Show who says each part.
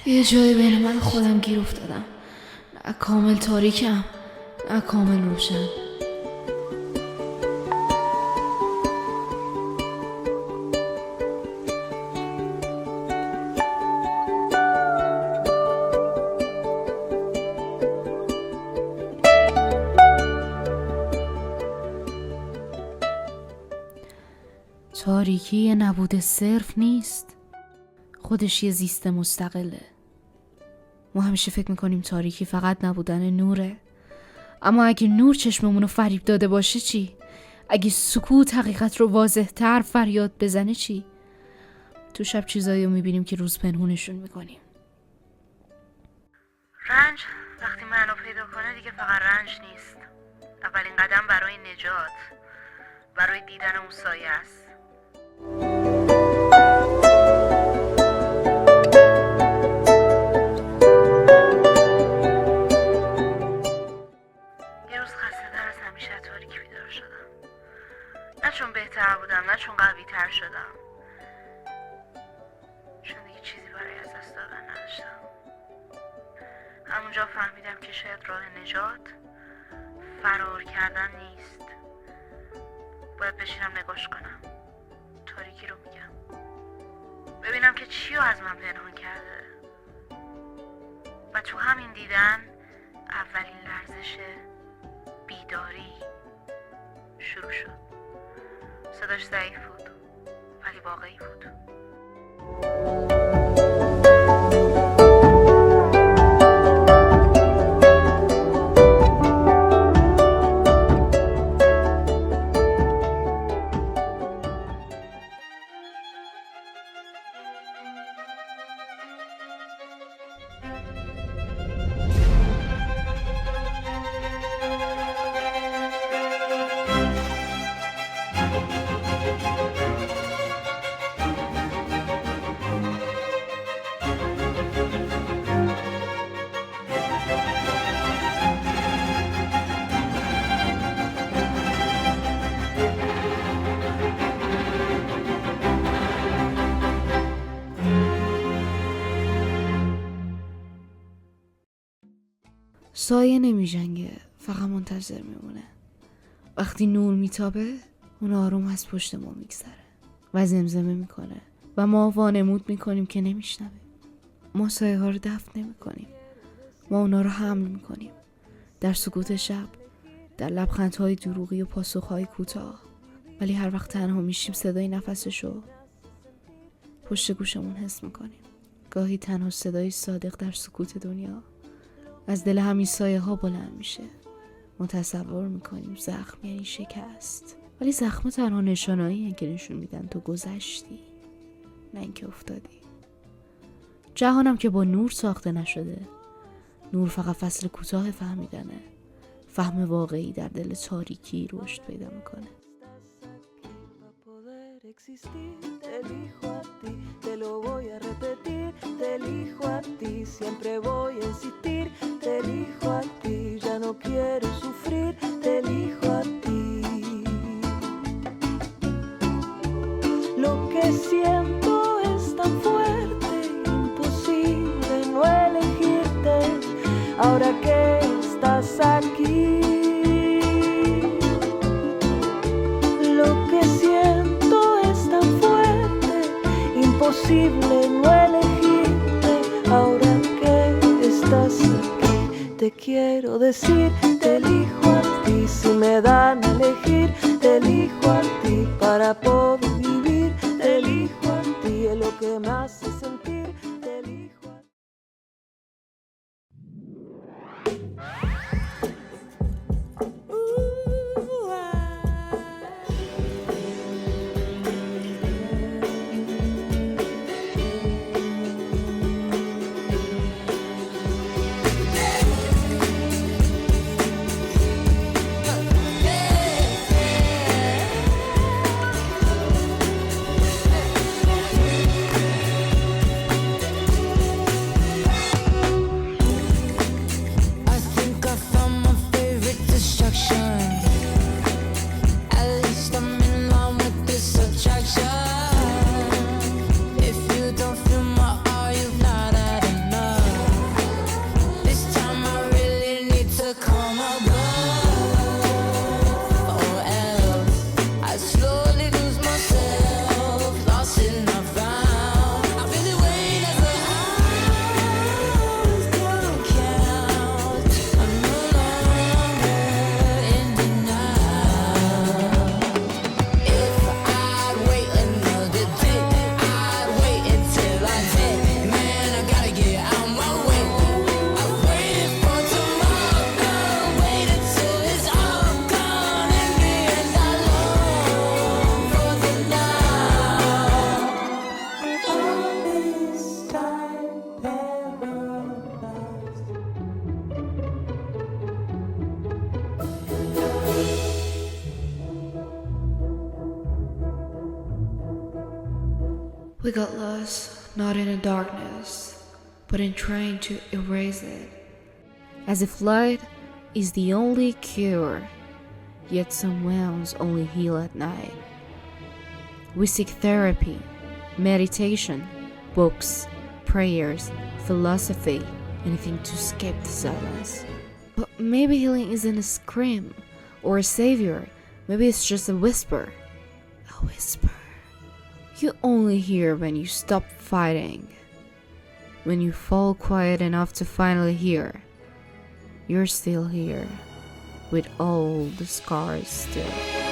Speaker 1: یه جایی بین من خودم گیر افتادم، نه کامل تاریکم نه کامل روشن. تاریکی یه نبود صرف نیست، خودش یه زیست مستقله. ما همیشه فکر میکنیم تاریکی فقط نبودن نوره، اما اگه نور چشممونو فریب داده باشه چی؟ اگه سکوت حقیقت رو واضح تر فریاد بزنه چی؟ تو شب چیزایی رو میبینیم که روز پنهونشون میکنیم.
Speaker 2: رنج وقتی منو پیدا کنه دیگه فقط رنج نیست، اولین قدم برای نجات، برای دیدن اون سایه است. یه روز خسته تر از همیشه از تاریکی بیدار شدم، نه چون بهتر بودم نه چون قوی تر شدم، چون دیگه چیزی برای از دست دادن نداشتم. همونجا فهمیدم که شاید راه نجات فرار کردن نیست، باید بشینم نگاش کنم، تاریکی رو میگم، ببینم که چی رو از من پنهان کرده. و تو همین دیدن اولین لرزش بیداری شروع شد. صداش ضعیف بود ولی واقعی بود.
Speaker 1: سایه نمی جنگه، فقط منتظر میمونه. وقتی نور میتابه اون آروم از پشت ما میگذره و زمزمه میکنه و ما وانمود میکنیم که نمیشنوه. ما سایه ها رو دفن نمی کنیم، ما اونا رو حمل میکنیم. در سکوت شب، در لبخندهای دروغی و پاسخهای کوتاه. ولی هر وقت تنها میشیم صدای نفسشو پشت گوشمون حس میکنیم. گاهی تنها صدای صادق در سکوت دنیا از دل همین سایه ها بلند میشه. ما تصور میکنیم زخم یعنی شکست، ولی زخم تنها نشانهایی که نشون میدن تو گذشتی، نه اینکه افتادی. جهانم که با نور ساخته نشده، نور فقط فصل کوتاه فهمیدنه. فهم واقعی در دل تاریکی رشد پیدا میکنه.
Speaker 3: Te elijo a ti, te lo voy a repetir, te elijo a ti, siempre voy a insistir, te elijo a ti, ya no quiero sufrir, te elijo a ti. Lo que siento es tan fuerte, imposible no elegirte, ahora que estás aquí. Lo que siento es tan fuerte, imposible no elegirte, ahora que estás aquí. Te quiero decir, te elijo a ti, si me dan a elegir, te elijo a ti, para poder vivir, te elijo a ti, es lo que me hace sentir, te elijo a ti.
Speaker 1: We got lost, not in the darkness, but in trying to erase it. As if light is the only cure, yet some wounds only heal at night. We seek therapy, meditation, books, prayers, philosophy, anything to escape the silence. But maybe healing isn't a scream or a savior. Maybe it's just a whisper. A whisper you only hear when you stop fighting. When you fall quiet enough to finally hear. You're still here, with all the scars still.